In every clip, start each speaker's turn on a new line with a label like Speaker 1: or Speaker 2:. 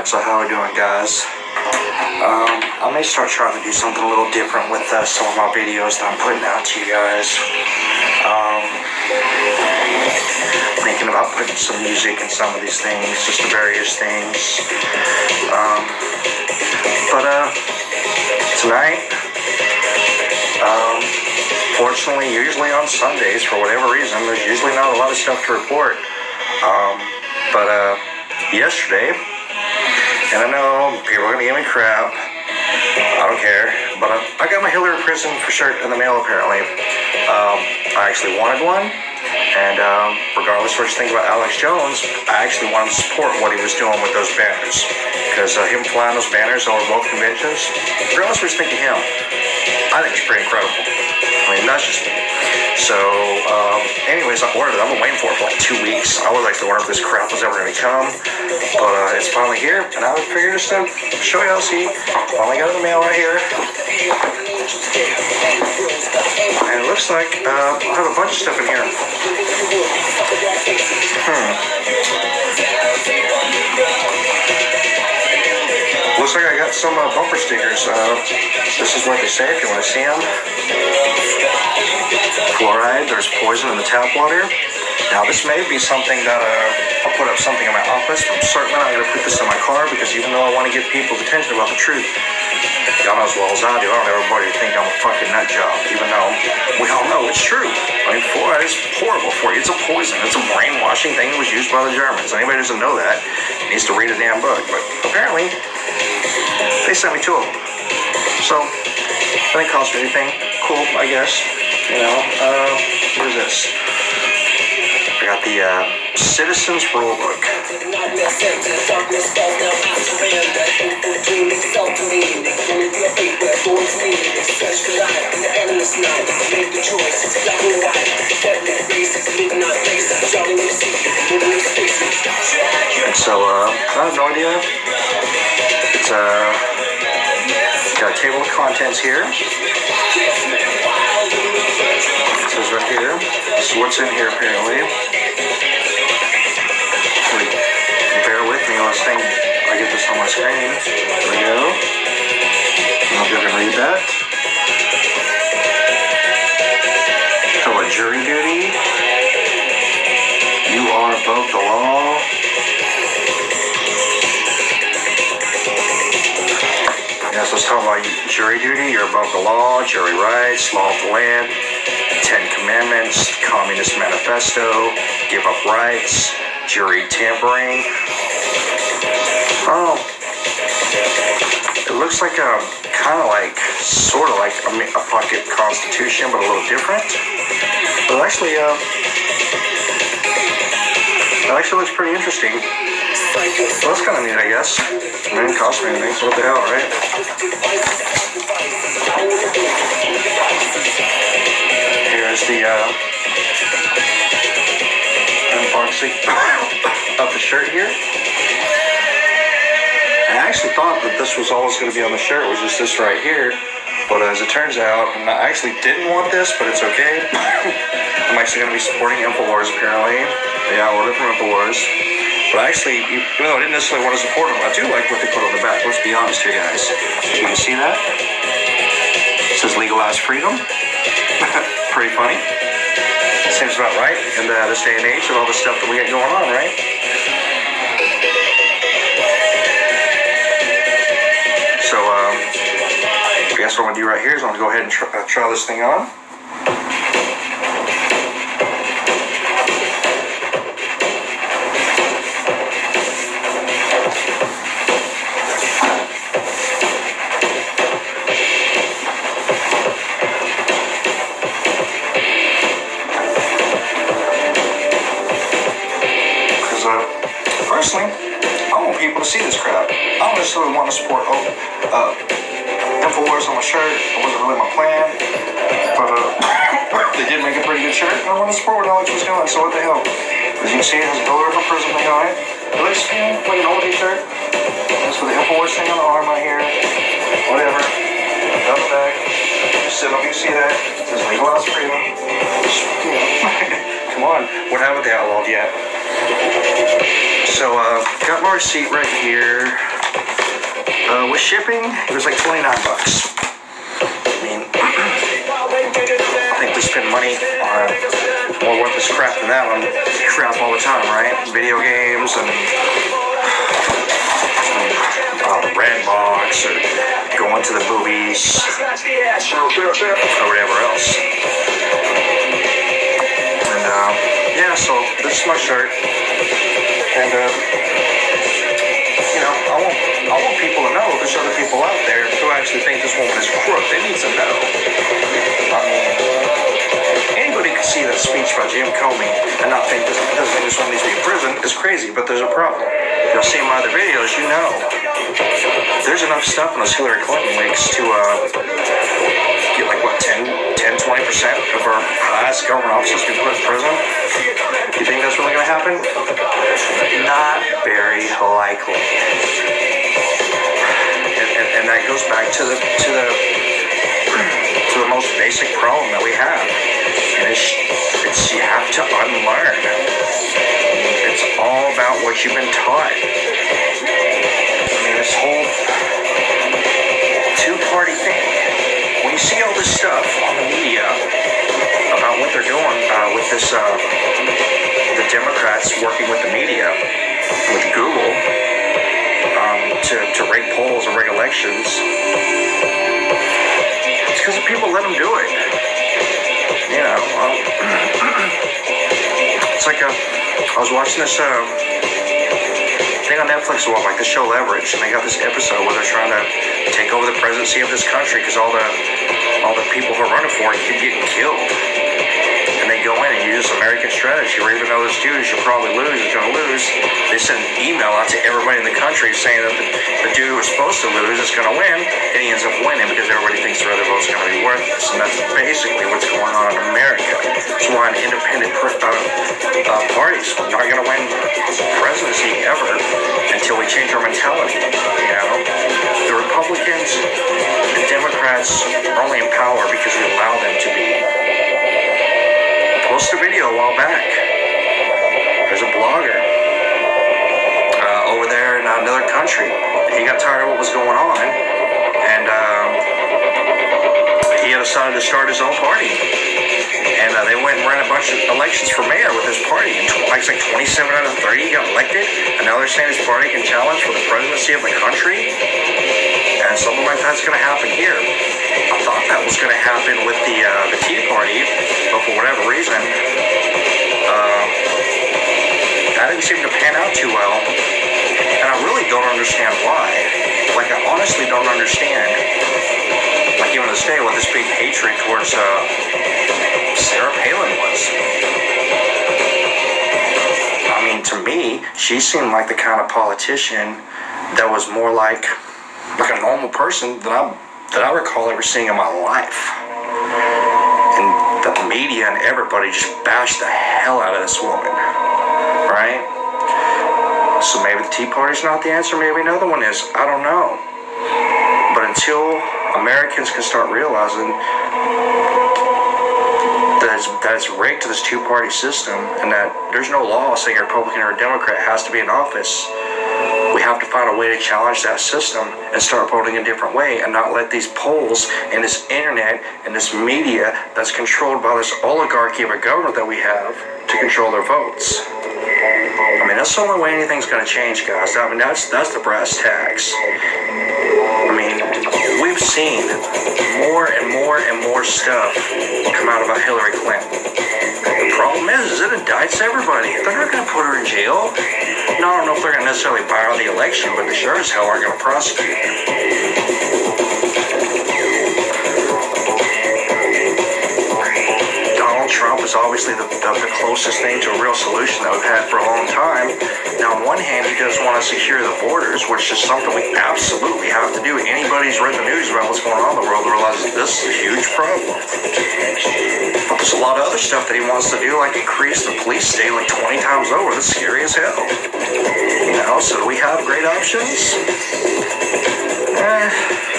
Speaker 1: Alright, so how are we doing, guys? I may start trying to do something a little different with some of my videos that I'm putting out to you guys. Thinking about putting some music in some of these things, just the various things. Tonight, fortunately, usually on Sundays, for whatever reason, there's usually not a lot of stuff to report. Yesterday, and I know people are going to give me crap, I don't care, but I got my Hillary Prison for shirt in the mail, apparently. I actually wanted one, and regardless of what you think about Alex Jones, I actually wanted to support what he was doing with those banners, because him flying those banners over both conventions, regardless of what you think of him, I think he's pretty incredible. I mean, that's just me. So, anyways, I ordered it. I've been waiting for it for like 2 weeks. I was actually wondering if this crap was ever going to come, but it's finally here, and I figured just to show you. See, finally got it in the mail right here, and it looks like I have a bunch of stuff in here. Looks like I got some bumper stickers. This is what they say if you want to see them. Fluoride, there's poison in the tap water. Now, this may be something that I'll put up something in my office, but I'm certainly not going to put this in my car, because even though I want to give people's attention about the truth, y'all know as well as I do, I don't want everybody to think I'm a fucking nut job, even though we all know it's true. I mean, fluoride is horrible for you. It's a poison. It's a brainwashing thing that was used by the Germans. Anybody who doesn't know that needs to read a damn book, but apparently they sent me 2 of them. So, it didn't cost me anything. Cool, I guess. You know, what is this? I got the Citizens Rulebook. And so, I have no idea. It's got a table of contents here. It says right here, this is what's in here apparently. Bear with me on this thing. I get this on my screen. There we go. I don't know if you can read that. So what, jury duty? You are above the law. Yes, let's talk about jury duty. You're above the law, jury rights, law of the land, 10 Commandments, Communist Manifesto, give up rights, jury tampering. Oh, it looks like a kind of like, sort of like a pocket constitution, but a little different. But actually, it actually looks pretty interesting. Well, that's kind of neat, I guess. It didn't cost me anything, so what the hell, right? Here's the unboxing of the shirt here. I actually thought that this was always going to be on the shirt, was just this right here. But as it turns out, and I actually didn't want this, but it's okay. I'm actually going to be supporting InfoWars, apparently. Yeah, I ordered from InfoWars. But actually, even though I didn't necessarily want to support them, I do like what they put on the back. Let's be honest here, guys. You can see that? It says legalize freedom. Pretty funny. Seems about right in this day and age with all the stuff that we got going on, right? So, I guess what I'm going to do right here is I'm going to go ahead and try this thing on. Personally, I want people to see this crap. I don't necessarily want to support InfoWars on my shirt. It wasn't really my plan, but they did make a pretty good shirt, and I want to support what Alex was doing, so what the hell. As you can see, it has a Hillary from Prison thing on it. It looks like an oldie shirt. That's with the InfoWars thing on the arm right here. Whatever. Up the back. Just sit up, you can see that. It says legalize freedom. Come on, what haven't they outlawed yet? So, got my receipt right here. With shipping, it was like $29. I mean, I think we spend money on more worthless crap than that on crap all the time, right? Video games and Red Box or going to the movies or whatever else. And yeah, so this is my shirt. And you know, I want people to know there's other people out there who actually think this woman is crook. They need to know. I mean, anybody can see that speech by Jim Comey and not think this woman needs to be in prison is crazy, but there's a problem. You'll see my other videos, you know. There's enough stuff in those Hillary Clinton leaks to get like, what, 10, 20% of our highest government officers to be put in prison? You think that's really going to happen? Not very likely. And that goes back to the most basic problem that we have. And it's you have to unlearn. It's all about what you've been taught. I mean, this whole two-party thing. When you see all this stuff on the media about what they're doing with this, the Democrats working with the media, with Google, to rig polls and rig elections, it's because people let them do it. You know, it's like I was watching this thing on Netflix a while, like the show Leverage, and they got this episode where they're trying to take over the presidency of this country because all the people who are running for it keep getting killed. And they go in and use American strategy, where even though this dude you probably lose is going to lose, they send an email out to everybody in the country saying that the dude who was supposed to lose is going to win, and he ends up winning because everybody thinks their other vote's going to be worthless. And that's basically what's going on in America. That's why an independent party's not going to win presidency ever until we change our mentality. You know, the Republicans and Democrats are only in power because we allow them to be. Posted a video a while back. There's a blogger over there in another country. He got tired of what was going on, and he had decided to start his own party. And they went and ran a bunch of elections for mayor with his party. And like 27 out of 30 got elected, and now they're saying his party can challenge for the presidency of the country. And something like that's going to happen here. I thought that was going to happen with the Tea Party, but for whatever reason, that didn't seem to pan out too well. And I really don't understand why. Like, I honestly don't understand, like, even to this day, what this big hatred towards Sarah Palin was. I mean, to me, she seemed like the kind of politician that was more like a normal person that I recall ever seeing in my life. And the media and everybody just bashed the hell out of this woman, right? So maybe the Tea Party's not the answer, maybe another one is. I don't know. But until Americans can start realizing that it's rigged to this two-party system, and that there's no law saying a Republican or a Democrat has to be in office, we have to find a way to challenge that system and start voting a different way, and not let these polls and this internet and this media that's controlled by this oligarchy of a government that we have to control their votes. I mean, that's the only way anything's going to change, guys. I mean, that's the brass tacks. I mean, we've seen more and more and more stuff come out about Hillary Clinton. The problem is it indicts everybody. They're not going to put her in jail. No, I don't know if they're going to necessarily buy out the election, but they sure as hell aren't going to prosecute her. Donald Trump is obviously the closest thing to a real solution that we've had for a long time. Now, on one hand, he does want to secure the borders, which is something we absolutely have to do. Anybody who's read the news about what's going on in the world realizes this is a huge problem. But there's a lot of other stuff that he wants to do, like increase the police state like 20 times over. That's scary as hell. You know, so do we have great options?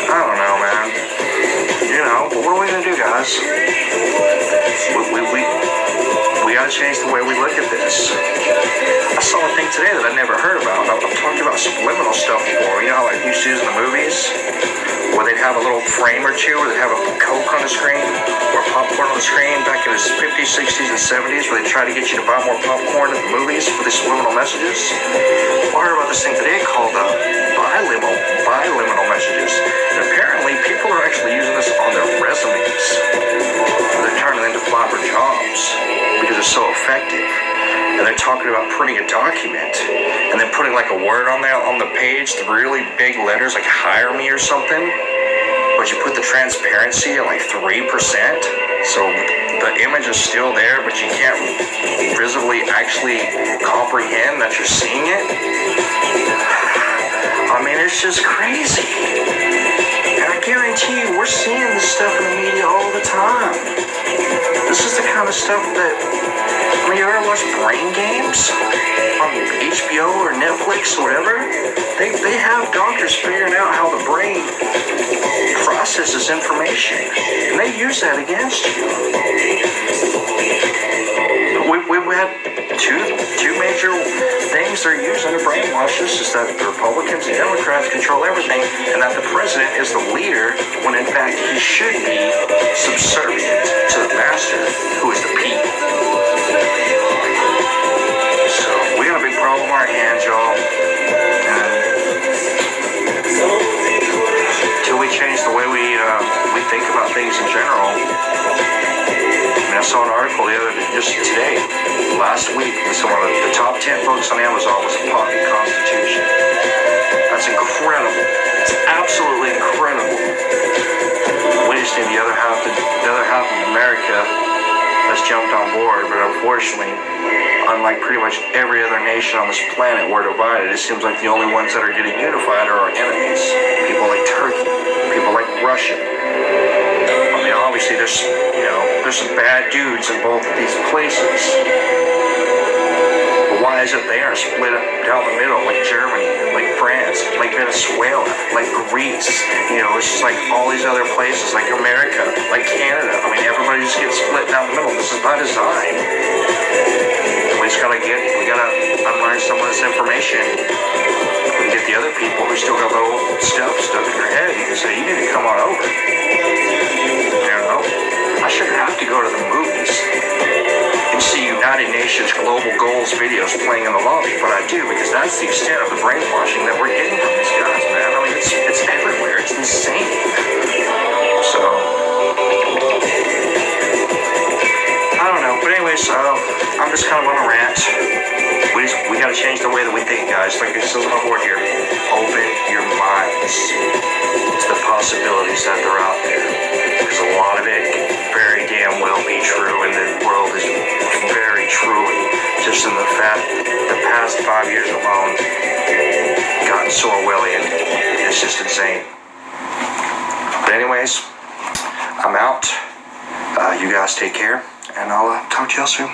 Speaker 1: I don't know, man. You know, but what are we going to do, guys? We got to change the way we look at this. I saw saw a thing today that I'd never heard about. I've talked about subliminal stuff before. You know how like you used to use in the movies? Where they'd have a little frame or two, where they'd have a Coke on the screen, or popcorn on the screen back in the 50s, 60s, and 70s, where they try to get you to buy more popcorn in the movies with these subliminal messages. Well, I heard about this thing today called biliminal messages. And apparently, people are actually using this on their resumes. They're turning into flopper jobs because it's so effective. And they're talking about printing a document and then putting like a word on there on the page, the really big letters like hire me or something. But you put the transparency at like 3%. So the image is still there, but you can't visibly actually comprehend that you're seeing it. I mean, it's just crazy. And I guarantee you, we're seeing this stuff in the media all the time. This is the kind of stuff that, I mean, you ever watch Brain Games on HBO or Netflix or whatever? They have doctors figuring out how the brain processes information, and they use that against you. We've had two major things they're using to brainwash us, is that the Republicans and Democrats control everything, and that the president is the leader when in fact he should be subservient to the master, who is the people. So we got a big problem on our hands, y'all. Until we change the way we think about things in general. I saw an article just today, last week, some of the top 10 books on Amazon was A Pocket Constitution. That's incredible. It's absolutely incredible. We just need the other half of America has jumped on board, but unfortunately, unlike pretty much every other nation on this planet, we're divided. It seems like the only ones that are getting unified are our enemies. People like Turkey, people like Russia. I mean, obviously there's some bad dudes in both of these places. But why is it they aren't split up down the middle like Germany, like France, like Venezuela, like Greece? It's just like all these other places, like America, like Canada. I mean, everybody just gets split down the middle. This is by design. We gotta unlearn some of this information. We get the other people who still got little stuff stuck in their head and say, you need to come on over. I shouldn't have to go to the movies and see United Nations Global Goals videos playing in the lobby, but I do, because that's the extent of the brainwashing that we're getting from these guys, man. I mean, it's everywhere. It's insane. So, I don't know. But anyways, I'm just kind of on a rant. We got to change the way that we think, guys. Like it says on the board here, open your minds to the possibilities that are out there. Because a lot of it can very damn well be true, and the world is very truly, just in the past 5 years alone, gotten so Orwellian. It's just insane. But anyways, I'm out. You guys take care, and I'll talk to y'all soon.